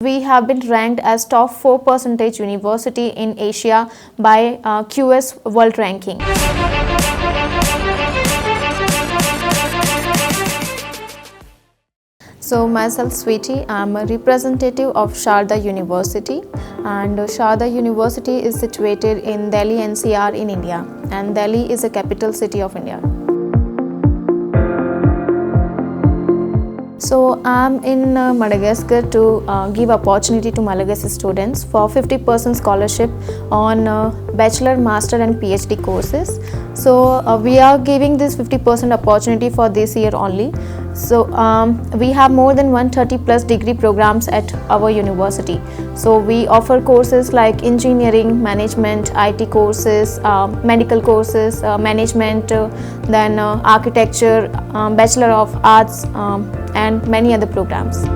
We have been ranked as top 4% university in Asia by QS World Ranking. So myself Sweetie, I am a representative of SHARDA University, and SHARDA University is situated in Delhi NCR in India, and Delhi is a capital city of India. So I am in Madagascar to give opportunity to Malagasy students for 50% scholarship on bachelor, master and PhD courses. So we are giving this 50% opportunity for this year only. So we have more than 130 plus degree programs at our university. So we offer courses like engineering, management, IT courses, medical courses, management, then architecture, Bachelor of Arts, and many other programs.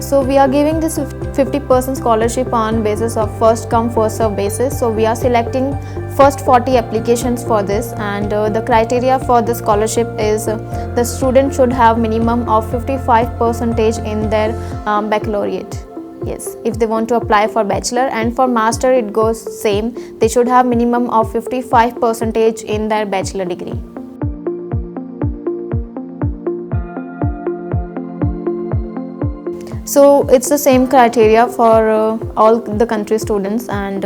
So we are giving this 50% scholarship on basis of first come first serve basis. So we are selecting first 40 applications for this, and the criteria for the scholarship is the student should have minimum of 55% in their baccalaureate. Yes, if they want to apply for bachelor, and for master it goes same. They should have minimum of 55% in their bachelor degree. So it's the same criteria for all the country students, and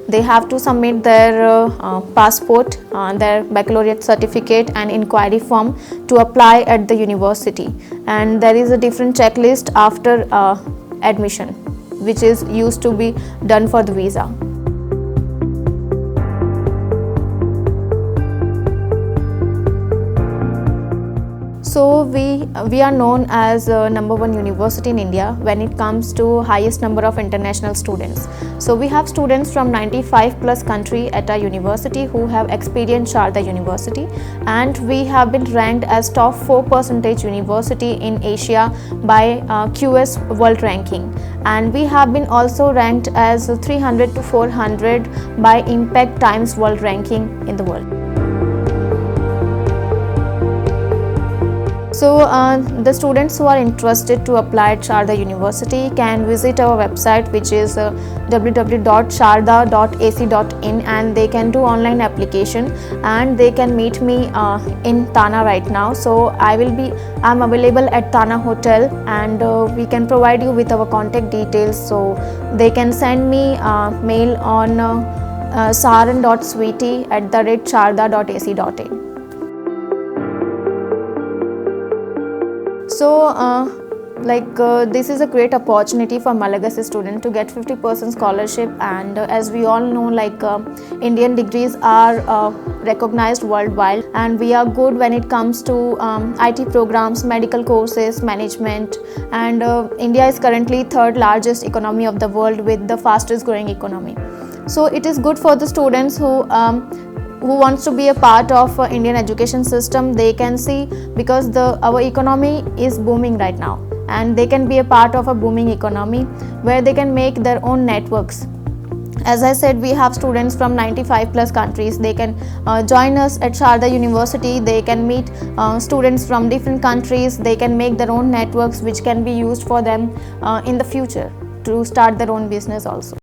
they have to submit their passport, their baccalaureate certificate and inquiry form to apply at the university. And there is a different checklist after admission, which is used to be done for the visa. So we are known as #1 university in India when it comes to highest number of international students. So we have students from 95 plus country at our university who have experienced SHARDA University, and we have been ranked as top 4% university in Asia by QS World Ranking, and we have been also ranked as 300 to 400 by Impact Times World Ranking in the world. So the students who are interested to apply at SHARDA University can visit our website, which is www.sharda.ac.in, and they can do online application, and they can meet me in Tana right now. So I'm available at Tana Hotel, and we can provide you with our contact details. So they can send me mail on saran.sweetie@sharda.ac.in. So this is a great opportunity for Malagasy student to get 50% scholarship, and as we all know, Indian degrees are recognized worldwide, and we are good when it comes to IT programs, medical courses, management, and India is currently third largest economy of the world with the fastest growing economy. So it is good for the students who wants to be a part of Indian education system. They can see, because our economy is booming right now, and they can be a part of a booming economy where they can make their own networks. As I said, we have students from 95 plus countries. They can join us at SHARDA University. They can meet students from different countries. They can make their own networks which can be used for them in the future to start their own business also.